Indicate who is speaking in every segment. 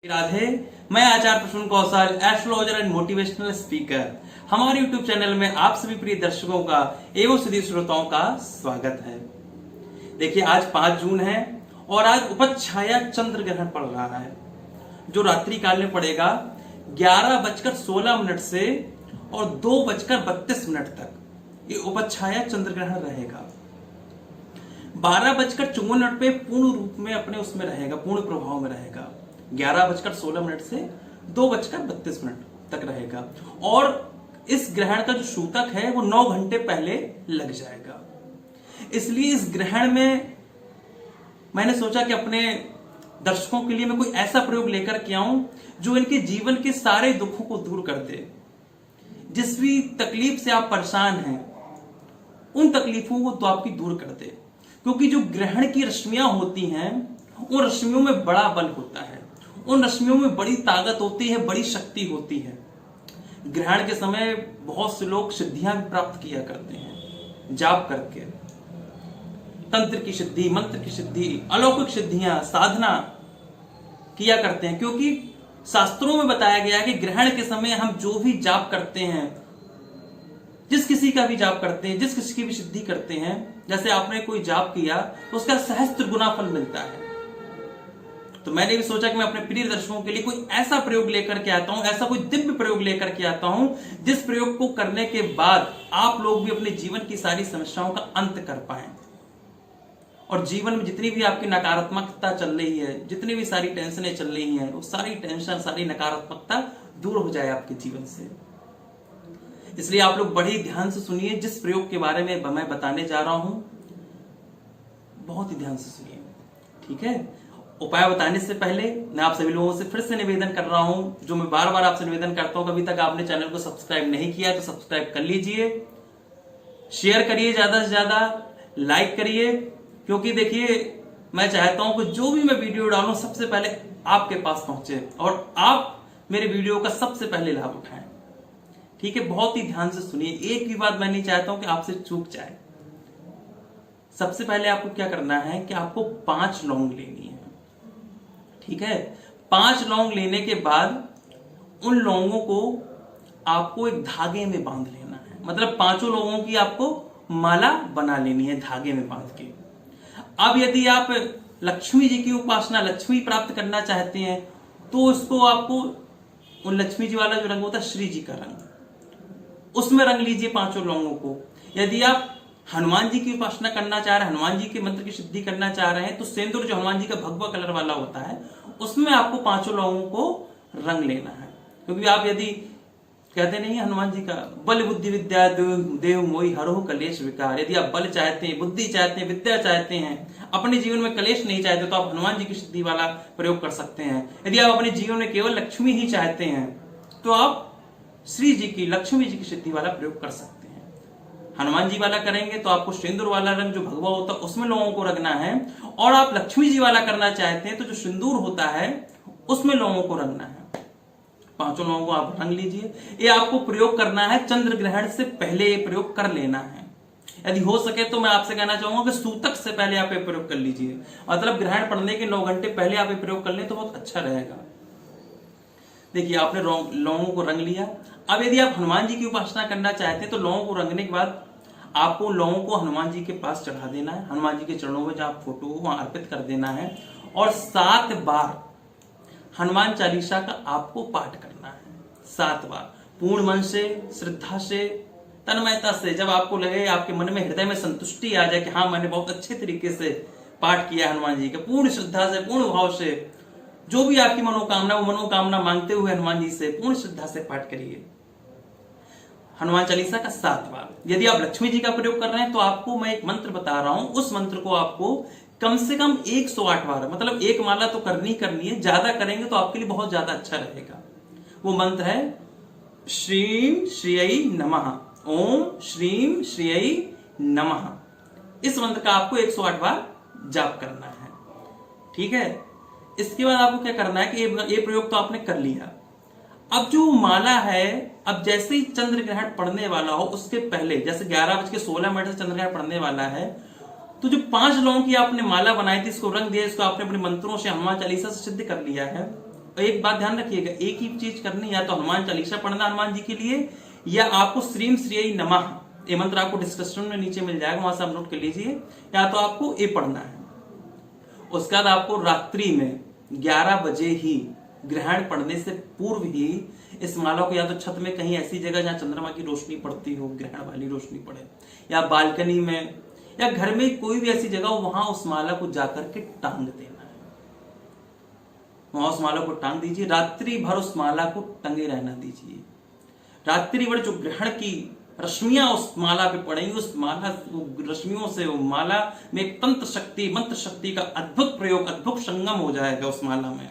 Speaker 1: राधे। मैं आचार्य प्रसून कौशल, astrologer and motivational speaker. हमारे YouTube channel में आप सभी प्रिय दर्शकों का एवं सभी श्रोताओं का स्वागत है। देखिए, आज 5 जून है और आज उपछाया चंद्र ग्रहण पड़ रहा है, जो रात्रि काल में पड़ेगा 11:16 से और 2:32 तक ये उपछाया चंद्र ग्रहण रहेगा। 12:54 पे पूर्ण रूप में अपने उसमें रहेगा, पूर्ण प्रभाव में रहेगा। 11:16 से 2:32 तक रहेगा और इस ग्रहण का जो सूतक है वो 9 घंटे पहले लग जाएगा। इसलिए इस ग्रहण में मैंने सोचा कि अपने दर्शकों के लिए मैं कोई ऐसा प्रयोग लेकर के आऊं जो इनके जीवन के सारे दुखों को दूर कर दे। जिस भी तकलीफ से आप परेशान हैं उन तकलीफों को तो आपकी दूर कर दे, क्योंकि जो ग्रहण की रश्मियां होती हैं उन रश्मियों में बड़ा बल होता है, उन रश्मियों में बड़ी ताकत होती है, बड़ी शक्ति होती है। ग्रहण के समय बहुत से लोग सिद्धियां भी प्राप्त किया करते हैं, जाप करके तंत्र की सिद्धि, मंत्र की सिद्धि, अलौकिक सिद्धियां, साधना किया करते हैं। क्योंकि शास्त्रों में बताया गया है कि ग्रहण के समय हम जो भी जाप करते हैं, जिस किसी का भी जाप करते हैं, जिस किसी की भी सिद्धि करते हैं, जैसे आपने कोई जाप किया तो उसका सहस्त्र गुना फल मिलता है। तो मैंने भी सोचा कि मैं अपने प्रिय दर्शकों के लिए कोई ऐसा प्रयोग लेकर के आता हूं, ऐसा कोई दिव्य प्रयोग लेकर के आता हूं जिस प्रयोग को करने के बाद आप लोग भी अपने जीवन की सारी समस्याओं का अंत कर पाएं और जीवन में जितनी भी आपकी नकारात्मकता चल रही है, जितनी भी सारी टेंशनें चल रही हैं, वो सारी टेंशन, सारी नकारात्मकता दूर हो जाए आपके जीवन से। इसलिए आप लोग बड़े ध्यान से सुनिए। जिस प्रयोग के बारे में मैं बताने जा रहा हूं बहुत ही ध्यान से सुनिए, ठीक है। उपाय बताने से पहले मैं आप सभी लोगों से फिर से निवेदन कर रहा हूं, जो मैं बार बार आपसे निवेदन करता हूं, अभी तक आपने चैनल को सब्सक्राइब नहीं किया तो सब्सक्राइब कर लीजिए, शेयर करिए, ज्यादा से ज्यादा लाइक करिए, क्योंकि देखिए मैं चाहता हूं कि जो भी मैं वीडियो डालूं सबसे पहले आपके पास पहुंचे और आप मेरे वीडियो का सबसे पहले लाभ उठाएं, ठीक है। बहुत ही ध्यान से सुनिए, एक भी बात मैं नहीं चाहता हूं कि आपसे चूक जाए। सबसे पहले आपको क्या करना है कि आपको 5 लौंग लेनी है, ठीक है। 5 लौंग लेने के बाद उन लौंगों को आपको एक धागे में बांध लेना है, मतलब 5 लौंगों की आपको माला बना लेनी है धागे में बांध के। अब यदि आप लक्ष्मी जी की उपासना, लक्ष्मी प्राप्त करना चाहते हैं तो उसको आपको उन लक्ष्मी जी वाला जो रंग होता है, श्री जी का रंग, उसमें रंग लीजिए 5 लौंगों को। यदि आप हनुमान जी की उपासना करना चाह रहे हैं, हनुमान जी के मंत्र की सिद्धि करना चाह रहे हैं, तो सिंदूर जो हनुमान जी का भगवा कलर वाला होता है उसमें आपको 5 लौंगों को रंग लेना है। क्योंकि आप यदि कहते नहीं है हनुमान जी का बल बुद्धि विद्या देव मोहि हरहु कलेश विकार, यदि आप बल चाहते हैं, बुद्धि चाहते हैं, विद्या चाहते हैं, अपने जीवन में कलेश नहीं चाहते तो आप हनुमान जी की सिद्धि वाला प्रयोग कर सकते हैं। यदि आप अपने जीवन में केवल लक्ष्मी ही चाहते हैं तो आप श्री जी की, लक्ष्मी जी की सिद्धि वाला प्रयोग कर सकते हैं। हनुमान जी वाला करेंगे तो आपको सिंदूर वाला रंग जो भगवा होता है उसमें लोगों को रंगना है, और आप लक्ष्मी जी वाला करना चाहते हैं तो जो सिंदूर होता है उसमें लोगों को रंगना है। 5 लोगों को आप रंग लीजिए। ये आपको प्रयोग करना है चंद्र ग्रहण से पहले, ये प्रयोग कर लेना है। यदि हो सके तो मैं आपसे कहना चाहूंगा कि सूतक से पहले आप ये प्रयोग कर लीजिए, मतलब ग्रहण पड़ने के 9 घंटे पहले आप ये प्रयोग कर लें तो बहुत अच्छा रहेगा। देखिए, आपने लौंगों को रंग लिया। अब यदि आप हनुमान जी की उपासना करना चाहते हैं तो लौंगों को रंगने के बाद आपको लौंगों को हनुमान जी के पास चढ़ा देना है, हनुमान जी के चरणों में जहां फोटो हो वहां अर्पित कर देना है, और 7 बार हनुमान चालीसा का आपको पाठ करना है। 7 बार पूर्ण मन से, श्रद्धा से, तन्मयता से। जब आपको लगे, आपके मन में, हृदय में संतुष्टि आ जाए कि हाँ मैंने बहुत अच्छे तरीके से पाठ किया हनुमान जी का, पूर्ण श्रद्धा से, पूर्ण भाव से, जो भी आपकी मनोकामना, वो मनोकामना मांगते हुए हनुमान जी से पूर्ण श्रद्धा से पाठ करिए हनुमान चालीसा का 7 बार। यदि आप लक्ष्मी जी का प्रयोग कर रहे हैं तो आपको मैं एक मंत्र बता रहा हूं, उस मंत्र को आपको कम से कम 108 बार, मतलब एक माला तो करनी है, ज्यादा करेंगे तो आपके लिए बहुत ज्यादा अच्छा रहेगा। वो मंत्र है श्रीम श्रीयै नमः, ओम श्रीम श्रीयै नमः। इस मंत्र का आपको 108 बार जाप करना है, ठीक है। इसके बाद आपको क्या करना है कि ये प्रयोग तो आपने कर लिया। अब जो माला है, अब जैसे ही चंद्र ग्रहण पड़ने वाला हो उसके पहले, जैसे 11:16 से चंद्र ग्रहण पड़ने वाला है, तो जो 5 लौंग की आपने माला बनाई थी, इसको रंग दिया, इसको आपने अपने मंत्रों से, हनुमान चालीसा से सिद्ध कर लिया है, एक बात ध्यान रखिएगा, एक ही चीज करनी, या तो हनुमान चालीसा पढ़ना हनुमान जी के लिए, या आपको श्रीम श्रेय नमः, ये मंत्र आपको डिस्क्रिप्शन में नीचे मिल जाएगा, वहां से आप नोट कर लीजिए, या तो आपको ये पढ़ना है। उसके बाद आपको रात्रि में 11 बजे ही ग्रहण पड़ने से पूर्व ही इस माला को या तो छत में कहीं ऐसी जगह जहां चंद्रमा की रोशनी पड़ती हो, ग्रहण वाली रोशनी पड़े, या बालकनी में, या घर में कोई भी ऐसी जगह हो, वहां उस माला को जाकर के टांग देना है। वहां उस माला को टांग दीजिए, रात्रि भर उस माला को टंगे रहना दीजिए। रात्रि भर जो ग्रहण की रश्मियां उस माला पे पड़ेंगी, उस माला रश्मियों से वो माला में एक तंत्र शक्ति, मंत्र शक्ति का अद्भुत प्रयोग, अद्भुत संगम हो जाएगा उस माला में।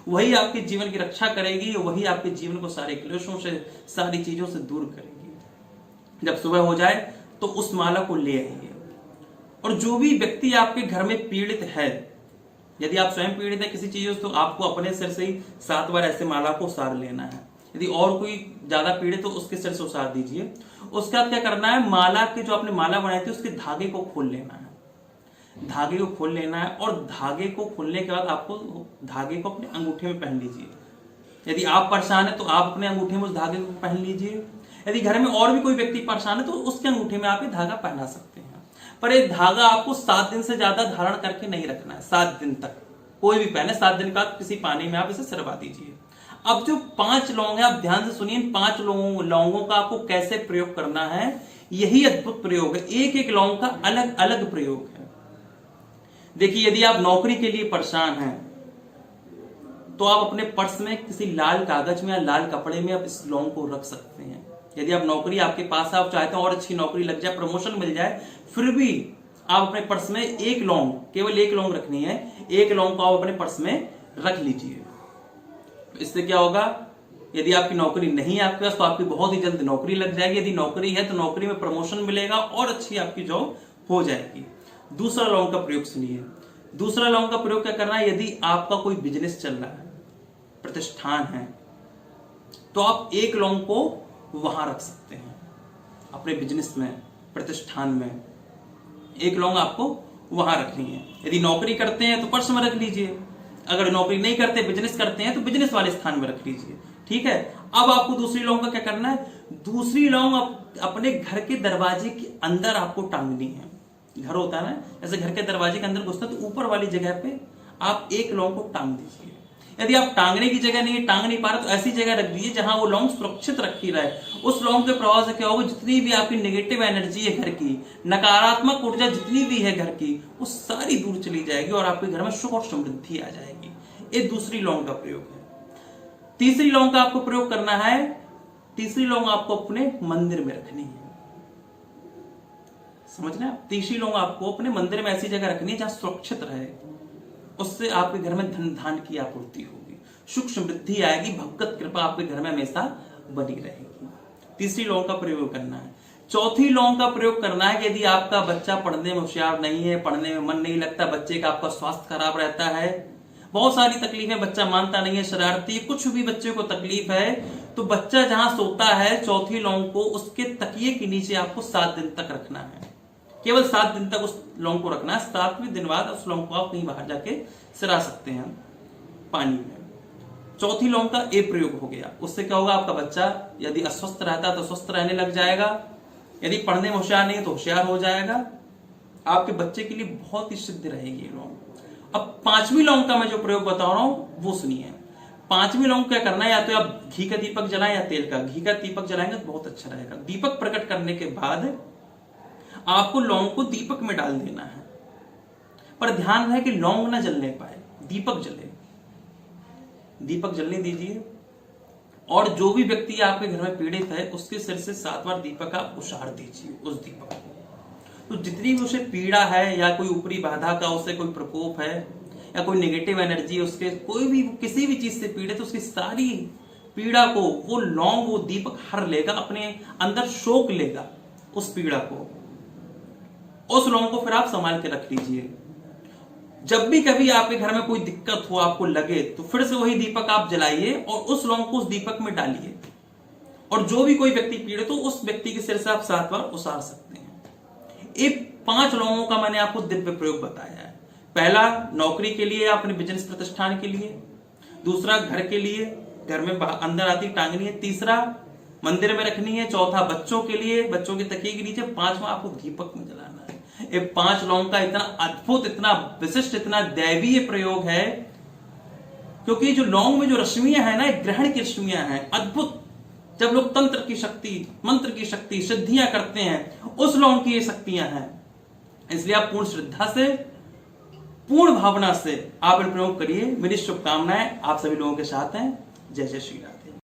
Speaker 1: वही आपके जीवन की रक्षा करेगी, वही आपके जीवन को सारे क्लेशों से, सारी चीजों से दूर करेगी। जब सुबह हो जाए तो उस माला को ले आइए। और जो भी व्यक्ति आपके घर में पीड़ित है, यदि आप स्वयं पीड़ित है किसी चीज से, तो आपको अपने सिर से ही 7 बार ऐसे माला को उसार लेना है। यदि और कोई ज्यादा पीड़ित तो उसके सिर से उसार दीजिए। उसके बाद क्या करना है, माला के जो आपने माला बनाई थी उसके धागे को खोल लेना है। धागे को खोल लेना है, और धागे को खोलने के बाद आपको धागे को अपने अंगूठे में पहन लीजिए। यदि आप परेशान है तो आप अपने अंगूठे में उस धागे को पहन लीजिए। यदि घर में और भी कोई व्यक्ति परेशान है तो उसके अंगूठे में आप ये धागा पहना सकते हैं। पर ये धागा आपको 7 दिन से ज्यादा धारण करके नहीं रखना है। 7 दिन तक कोई भी पहने, 7 दिन के बाद किसी पानी में आप इसे सिरवा दीजिए। अब जो 5 लौंग है, आप ध्यान से सुनिए, 5 लौंगों का आपको कैसे प्रयोग करना है, यही अद्भुत प्रयोग है। एक एक लौंग का अलग अलग प्रयोग है। देखिए, यदि आप नौकरी के लिए परेशान हैं तो आप अपने पर्स में किसी लाल कागज में या लाल कपड़े में आप इस लौंग को रख सकते हैं। यदि आप नौकरी आपके पास है, आप चाहते हैं और अच्छी नौकरी लग जाए, प्रमोशन मिल जाए, फिर भी आप अपने पर्स में एक लौंग, केवल एक लौंग रखनी है, एक लौंग को आप अपने पर्स में रख लीजिए। इससे क्या होगा, यदि आपकी नौकरी नहीं है आपके पास तो आपकी बहुत ही जल्द नौकरी लग जाएगी। यदि नौकरी है तो नौकरी में प्रमोशन मिलेगा और अच्छी आपकी जॉब हो जाएगी। दूसरा लौंग का प्रयोग सुनिए। दूसरा लौंग का प्रयोग क्या करना है, यदि आपका कोई बिजनेस चल रहा है, प्रतिष्ठान है, तो आप एक लौंग को वहां रख सकते हैं। अपने बिजनेस में, प्रतिष्ठान में एक लौंग आपको वहां रखनी है। यदि नौकरी करते हैं तो पर्स में रख लीजिए, अगर नौकरी नहीं करते, बिजनेस करते हैं, तो बिजनेस वाले स्थान में रख लीजिए। ठीक है। अब आपको दूसरी लौंग का क्या करना है, दूसरी लौंग अपने घर के दरवाजे के अंदर आपको टांगनी है। घर होता है ना, जैसे घर के दरवाजे के अंदर घुसता है तो ऊपर वाली जगह पे आप एक लौंग को टांग दीजिए। यदि आप टांगने की जगह नहीं, टांग नहीं पा रहे, तो ऐसी जगह रख दीजिए जहां वो लौंग सुरक्षित रखी रहे। उस लौंग के प्रभाव से क्या होगा, जितनी भी आपकी नेगेटिव एनर्जी है घर की, नकारात्मक ऊर्जा जितनी भी है घर की, वो सारी दूर चली जाएगी और आपके घर में सुख और समृद्धि आ जाएगी। ये दूसरी लौंग का प्रयोग है। तीसरी लौंग का आपको प्रयोग करना है, तीसरी लौंग आपको अपने मंदिर में रखनी है। समझ रहे हैं? तीसरी लौंग आपको अपने मंदिर में ऐसी जगह रखनी है जहां सुरक्षित रहे, उससे आपके घर में धन धान की आपूर्ति होगी, सुख समृद्धि आएगी, भगवत कृपा आपके घर में हमेशा बनी रहेगी। तीसरी लौंग का प्रयोग करना है। चौथी लौंग का प्रयोग करना है कि यदि आपका बच्चा पढ़ने में होशियार नहीं है, पढ़ने में मन नहीं लगता, बच्चे का आपका स्वास्थ्य खराब रहता है, बहुत सारी तकलीफें, बच्चा मानता नहीं है, शरारती, कुछ भी बच्चे को तकलीफ है, तो बच्चा जहां सोता है, चौथी लौंग को उसके तकिए के नीचे आपको 7 दिन तक रखना है। केवल 7 दिन तक उस लौंग को रखना है। 7वें दिन बाद उस लौंग को आप कहीं बाहर जाके सिरा सकते हैं पानी में। चौथी लौंग का ए प्रयोग हो गया। उससे क्या होगा, आपका बच्चा यदि अस्वस्थ रहता है तो स्वस्थ रहने लग जाएगा, यदि पढ़ने में होशियार नहीं है तो होशियार हो जाएगा। आपके बच्चे के लिए बहुत ही सिद्ध रहेगी ये लौंग। अब 5वीं लौंग का मैं जो प्रयोग बता रहा हूं वो सुनिए। 5वीं लौंग क्या करना है, या तो आप घी का दीपक जलाएं या तेल का। घी का दीपक जलाएंगे तो बहुत अच्छा रहेगा। दीपक प्रकट करने के बाद आपको लौंग को दीपक में डाल देना है, पर ध्यान रहे कि लौंग ना जलने पाए, दीपक जले। दीपक जलने दीजिए, और जो भी व्यक्ति आपके घर में पीड़ित है उसके सिर से 7 बार दीपक आप उछाड़ दीजिए उस दीपक को। तो जितनी भी उसे पीड़ा है, या कोई ऊपरी बाधा का उसे कोई प्रकोप है, या कोई नेगेटिव एनर्जी उसके, कोई भी किसी भी चीज से पीड़ित, उसकी सारी पीड़ा को वो लौंग, वो दीपक हर लेगा, अपने अंदर शोक लेगा उस पीड़ा को। उस लौंग को फिर आप संभाल के रख लीजिए। जब भी कभी आपके घर में कोई दिक्कत हो, आपको लगे, तो फिर से वही दीपक आप जलाइए और उस लौंग को उस दीपक में डालिए। और जो भी कोई व्यक्ति पीड़ित हो, उस व्यक्ति के सिर से आप 7 बार उसार सकते हैं। ये 5 लौंगों का मैंने आपको दिव्य प्रयोग बताया है। पहला नौकरी के लिए, अपने बिजनेस प्रतिष्ठान के लिए। दूसरा घर के लिए, घर में अंदर आती टांगनी है, तीसरा मंदिर में रखनी है, चौथा बच्चों के लिए, बच्चों के तकिए के नीचे, पांचवा आपको दीपक में जलाना है। ये 5 लौंग का इतना अद्भुत, इतना विशिष्ट, इतना दैवीय प्रयोग है, क्योंकि जो लौंग में जो रश्मियां है ना, ग्रहण की रश्मियां हैं अद्भुत। जब लोग तंत्र की शक्ति, मंत्र की शक्ति, सिद्धियां करते हैं, उस लौंग की ये शक्तियां हैं। इसलिए आप पूर्ण श्रद्धा से, पूर्ण भावना से आप इन प्रयोग करिए। मेरी शुभकामनाएं आप सभी लोगों के साथ हैं। जय जय श्री राम।